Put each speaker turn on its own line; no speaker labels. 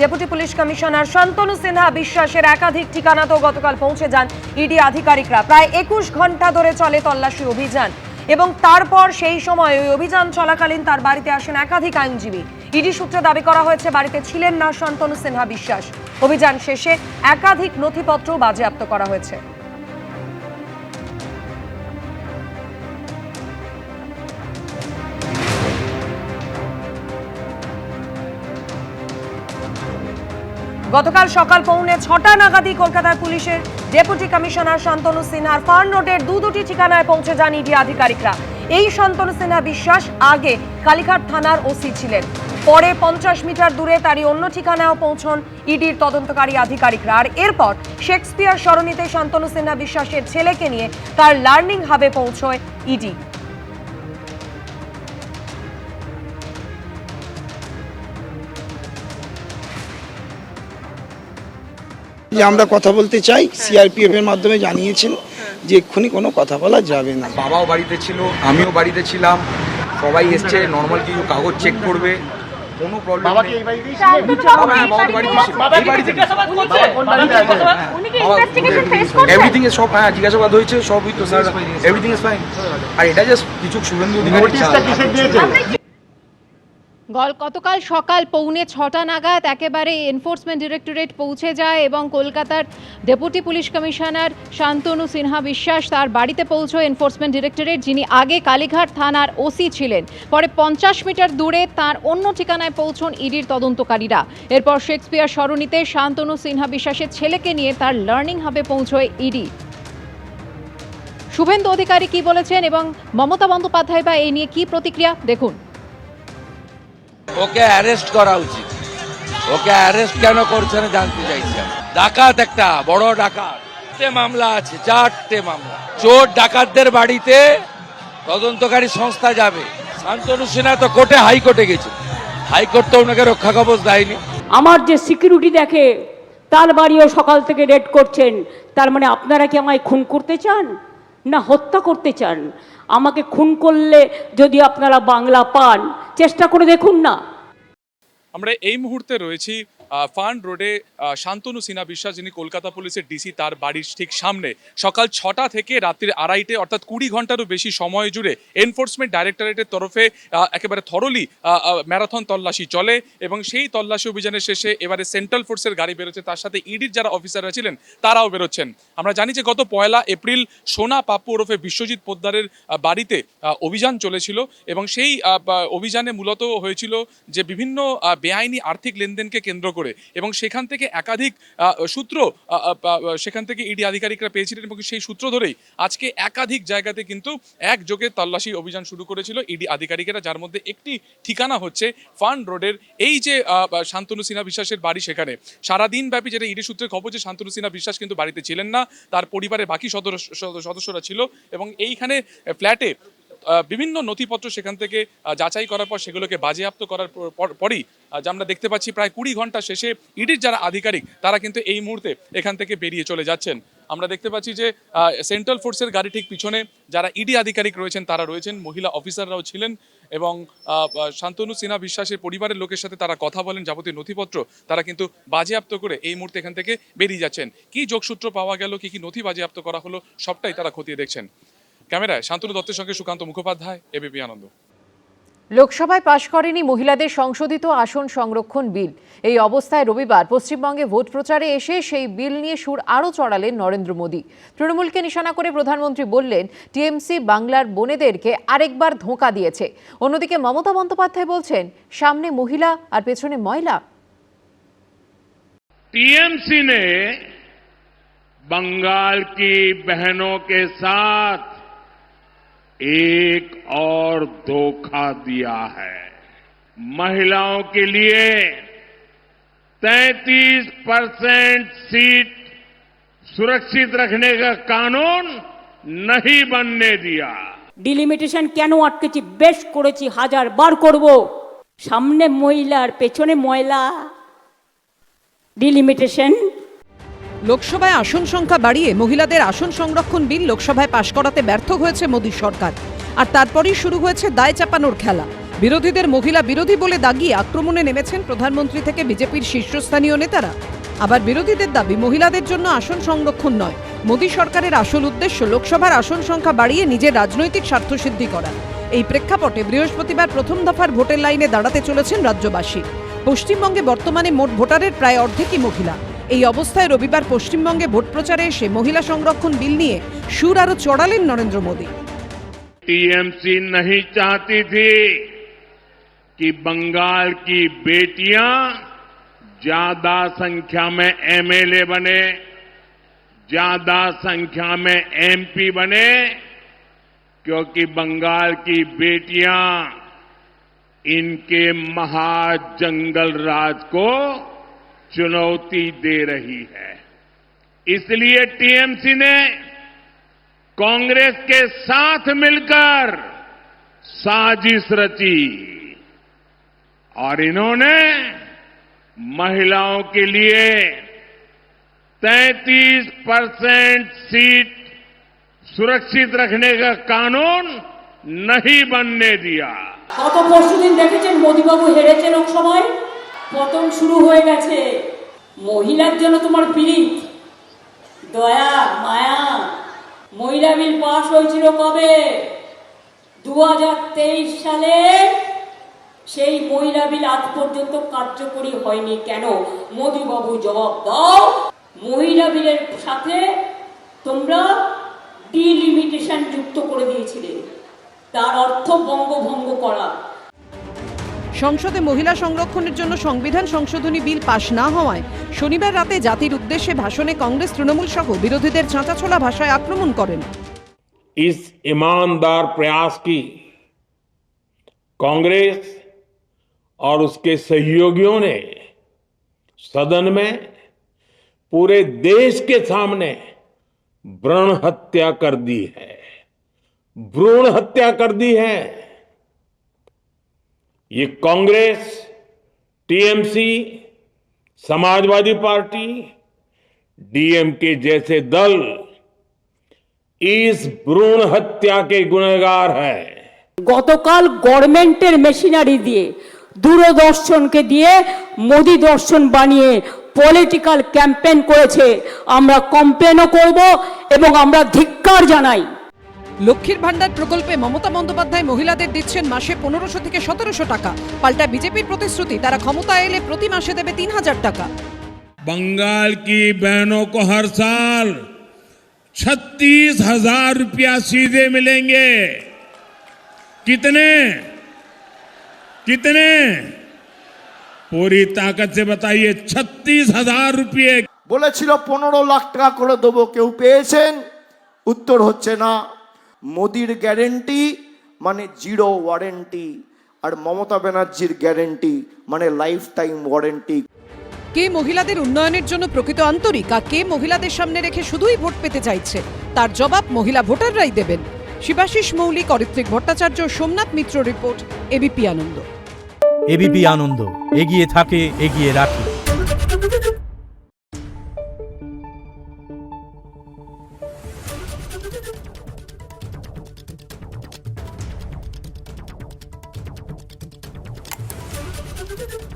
Deputy police commissioner Shantanu Sinha বিশ্বাসের একাধিক ঠিকানাতেও গতকাল পৌঁছে যান ইডি আধিকারিকরা। প্রায় 21 ঘন্টা ধরে চলে তল্লাশি অভিযান এবং তারপর সেই সময় ওই অভিযান চলাকালীন তার বাড়িতে আসেন একাধিক আইনজীবী। ইডি সূত্রে দাবি করা হয়েছে বাড়িতে ছিলেন না শান্তনু সিনহা বিশ্বাস। অভিযান শেষে একাধিক নথিপত্র বাজেয়াপ্ত করা হয়েছে। গতকাল সকাল 6:45 নাগাদই কলকাতার পুলিশের ডেপুটি কমিশনার শান্তনু সিনহার ফার্ন রোডের দুটি ঠিকানায় পৌঁছে যান ইডি আধিকারিকরা। এই শান্তনু সিনহা বিশ্বাস আগে কালীঘাট থানার ওসি ছিলেন, পরে 50 মিটার দূরে তারই অন্য ঠিকানায়ও পৌঁছন ইডির তদন্তকারী আধিকারিকরা। আর এরপর শেক্সপিয়ার সরণিতে শান্তনু সিনহা বিশ্বাসের ছেলেকে নিয়ে তার লার্নিং হাবে পৌঁছয় ইডি।
যে আমরা কথা বলতে চাই, সিআরপিএফ এর মাধ্যমে জানিয়েছেন যে এক্ষুনি কোনো কথা বলা যাবে না।
বাবাও বাড়িতে ছিল, আমিও বাড়িতে ছিলাম, সবাই এসছে, নর্মাল কিছু কাগজ চেক করবে, কোনো প্রবলেম নেই। এভরিথিং সব জিজ্ঞাসাবাদ হয়েছে, সবই তো স্যার, এভরিথিং ইজ ফাইন। আর এটা জাস্ট কিছু শুভেন্দু অধিকারী
গতকাল সকাল 6:45 নাগাদ একেবারে এনফোর্সমেন্ট ডিরেক্টরেট পৌঁছে যায় এবং কলকাতার deputy police commissioner Shantanu Sinha বিশ্বাস তার বাড়িতে পৌঁছয় এনফোর্সমেন্ট ডিরেক্টরেট, যিনি আগে কালীঘাট থানার ওসি ছিলেন। পরে 50 মিটার দূরে তার অন্য ঠিকানায় পৌঁছন ইডির তদন্তকারীরা। এরপর শেক্সপিয়ার সরণিতে শান্তনু সিনহা বিশ্বাসের ছেলেকে নিয়ে তার লার্নিং হাবে পৌঁছয় ইডি। শুভেন্দু অধিকারী কি বলেছেন এবং মমতা বন্দ্যোপাধ্যায় বা এই নিয়ে কি প্রতিক্রিয়া দেখুন।
ওকে অ্যারেস্ট করা উচিত। ওকে অ্যারেস্ট কেন করছে না জানতে চাইছি। ডাকাত, একটা বড় ডাকাত, 4টে মামলা আছে, 4টে মামলা। চোর ডাকাতদের বাড়িতে তদন্তকারী সংস্থা যাবে। শান্তনু সিনহা তো কোর্টে, হাইকোর্টে গেছে, হাইকোর্ট তো ওনাকে রক্ষা কবচ দেয়নি।
আমার যে সিকিউরিটি দেখে তার বাড়িও সকাল থেকে রেড করছেন। তার মানে আপনারা কি আমায় খুন করতে চান না হত্যা করতে চান? আমাকে খুন করলে যদি আপনারা বাংলা পান, চেষ্টা করে দেখুন না।
আমরা এই মুহূর্তে রয়েছি ফার্ন রোডে শান্তনু সিনহা বিশ্বাস, যিনি কলকাতা পুলিশের ডিসি, তার বাড়ির ঠিক সামনে। সকাল 6টা থেকে রাত্রির 2:30, অর্থাৎ 20 ঘন্টারও বেশি সময় জুড়ে এনফোর্সমেন্ট ডাইরেক্টরেটের তরফে একেবারে থরলি ম্যারাথন তল্লাশি চলে এবং সেই তল্লাশি অভিযানের শেষে এবারে সেন্ট্রাল ফোর্সের গাড়ি বেরোচ্ছে, তার সাথে ইডির যারা অফিসাররা ছিলেন তারাও বেরোচ্ছেন। আমরা জানি যে গত 1 এপ্রিল সোনা পাপ্পু ওরফে বিশ্বজিৎ পোদ্দারের বাড়িতে অভিযান চলেছিল এবং সেই অভিযানে মূলত হয়েছিল যে বিভিন্ন বেআইনি আর্থিক লেনদেনকে কেন্দ্র করে, এবং সেখান থেকে একাধিক সূত্র সেখান থেকে ইডি আধিকারিকরা পেয়েছিলেন এবং সেই সূত্র ধরেই আজকে একাধিক জায়গাতে কিন্তু একযোগে তল্লাশি অভিযান শুরু করেছিল ইডি আধিকারিকেরা, যার মধ্যে একটি ঠিকানা হচ্ছে ফার্ন রোডের এই যে শান্তনু সিনহা বিশ্বাসের বাড়ি। সেখানে সারাদিন ব্যাপী যেটা ইডি সূত্রে খবর যে শান্তনু সিনহা বিশ্বাস কিন্তু বাড়িতে ছিলেন না, তার পরিবারের বাকি সদস্যরা ছিল এবং এইখানে ফ্ল্যাটে বিভিন্ন নথিপত্র সেখান থেকে যাচাই করার পর সেগুলোকে বাজেয়াপ্ত করার পরই যা আমরা দেখতে পাচ্ছি প্রায় 20 ঘন্টা শেষে ইডির যারা আধিকারিক তারা কিন্তু এই মুহূর্তে এখান থেকে বেরিয়ে চলে যাচ্ছেন। আমরা দেখতে পাচ্ছি যে সেন্ট্রাল ফোর্সের গাড়ি ঠিক পিছনে যারা ইডি আধিকারিক রয়েছেন তারা রয়েছেন, মহিলা অফিসাররাও ছিলেন এবং শান্তনু সিনহা বিশ্বাসের পরিবারের লোকের সাথে তারা কথা বলেন, যাবতীয় নথিপত্র তারা কিন্তু বাজেয়াপ্ত করে এই মুহূর্তে এখান থেকে বেরিয়ে যাচ্ছেন। কি যোগসূত্র পাওয়া গেল, কি নথি বাজেয়াপ্ত করা হলো, সবটাই তারা খতিয়ে দেখছেন। ক্যামেরায় শান্তনু দত্তের সঙ্গে সুকান্ত মুখোপাধ্যায়, এবিপি আনন্দ।
লোকসভায় পাশ করেনি মহিলাদের সংশোধিত আসন সংরক্ষণ বিল। এই অবস্থায় রবিবার পশ্চিমবঙ্গে ভোট প্রচারে এসে সেই বিল নিয়ে সুর আরও চড়ালেন নরেন্দ্র মোদী। তৃণমূলকে নিশানা করে প্রধানমন্ত্রী বললেন টিএমসি বাংলার বোনেদেরকে আরেকবার ধোঁকা দিয়েছে। অন্যদিকে মমতা বন্দ্যোপাধ্যায় বলছেন সামনে মহিলা আর পেছনে ময়লা।
टीएमसी ने बंगाल की बहनों के साथ एक और धोखा दिया है। महिलाओं के लिए 33% सीट सुरक्षित रखने का कानून नहीं बनने दिया।
ডিলিমিটেশন কেন আটকেছি? বেশ করেছি, 1000 বার করব। সামনে মহিলা আর পেছনে ময়লা। ডিলিমিটেশন।
লোকসভায় আসন সংখ্যা বাড়িয়ে মহিলাদের আসন সংরক্ষণ বিল লোকসভায় পাশ করাতে ব্যর্থ হয়েছে মোদী সরকার। আর তারপরেই শুরু হয়েছে দায় চাপানোর খেলা। বিরোধীদের মহিলা বিরোধী বলে দাগিয়ে আক্রমণে নেমেছেন প্রধানমন্ত্রী থেকে বিজেপির শীর্ষস্থানীয় নেতারা। আবার বিরোধীদের দাবি মহিলাদের জন্য আসন সংরক্ষণ নয়, মোদী সরকারের আসল উদ্দেশ্য লোকসভার আসন সংখ্যা বাড়িয়ে নিজের রাজনৈতিক স্বার্থসিদ্ধি করা। এই প্রেক্ষাপটে বৃহস্পতিবার প্রথম দফার ভোটের লাইনে দাঁড়াতে চলেছেন রাজ্যবাসী। পশ্চিমবঙ্গে বর্তমানে মোট ভোটারের প্রায় অর্ধেকই মহিলা। এই অবস্থায় রবিবার পশ্চিমবঙ্গে ভোট প্রচারে এসে মহিলা সংরক্ষণ বিল নিয়ে সুর আরও চড়ালেন নরেন্দ্র মোদী।
टीएमसी नहीं चाहती थी कि बंगाल की बेटियां ज्यादा संख्या में एमएलए बने, ज्यादा संख्या में एमपी बने, क्योंकि बंगाल की बेटियां इनके महाजंगल राज को चुनौती दे रही है। इसलिए टीएमसी ने कांग्रेस के साथ मिलकर साजिश रची और इन्होंने महिलाओं के लिए 33% सीट सुरक्षित रखने का कानून नहीं बनने दिया।
গত পরশুদিন দেখেছেন মোদীবাবু হেরেছে লোকসভায়, পতন শুরু হয়ে গেছে। মহিলার জন্য তোমার পীড়িত, দয়া মায়া। মহিলা বিল পাশ হয়েছিল কবে? 2023 সালে। সেই মহিলা বিল আজ পর্যন্ত কার্যকরী হয়নি কেন? মোদীবাবু জবাব দাও। মহিলা বিলের সাথে তোমরা ডিলিমিটেশন যুক্ত করে দিয়েছিলে, তার অর্থ বঙ্গভঙ্গ করা।
সংসদে মহিলা সংরক্ষণের জন্য সংবিধান সংশোধনী বিল পাশ না হওয়ায় শনিবার রাতে জাতির উদ্দেশ্যে ভাষণে কংগ্রেস তৃণমূল সহ বিরোধীদের চাঁচাছোলা ভাষায় আক্রমণ করেন।
इस ईमानदार प्रयास की कांग्रेस और उसके सहयोगियों ने सदन में पूरे देश के सामने भ्रूण हत्या कर दी है, भ्रूण हत्या कर दी है। ये Congress, TMC, Samajwadi party, DMK जैसे दल इस भ्रूण हत्या के गुनहगार है।
গতকাল গভর্নমেন্টের মেশিনারি দিয়ে, দূরদর্শনকে দিয়ে মোদি দর্শন বানিয়ে পলিটিক্যাল ক্যাম্পেইন করেছে। আমরা কমপ্লেনও করব এবং আমরা ধিক্কার জানাই।
লক্ষ্মীর ভান্ডার প্রকল্পে মমতা বন্দ্যোপাধ্যায় মহিলাদের দিচ্ছেন মাসে 1500 থেকে 1700 টাকা। পাল্টা বিজেপির প্রতিশ্রুতি তারা ক্ষমতা এলে প্রতি মাসে দেবে 3000 টাকা।
बंगाल की बहनों को हर साल 36,000 रुपया सीधे मिलेंगे। कितने कितने पूरी ताकत से बताइए। 36,000 रुपये।
বলেছিল 15 লাখ টাকা করে দেবো, কেউ পেয়েছেন? উত্তর হচ্ছে না। মোদির গ্যারেন্টি মানে জিরো ওয়ারেন্টি, আর মমতা ব্যানার্জির গ্যারেন্টি মানে লাইফ টাইম ওয়ারেন্টি।
কে মহিলাদের উন্নয়নের জন্য প্রকৃত আন্তরিক আর কে মহিলাদের সামনে রেখে শুধুই ভোট পেতে চাইছে, তার জবাব মহিলা ভোটাররাই দেবেন। শিবাশিস মৌলিক, অরিত্রিক ভট্টাচার্য, সোমনাথ মিত্র রিপোর্ট, এবিপি আনন্দ।
এবিপি আনন্দ, এগিয়ে থাকে, এগিয়ে রাখে।
Thank you.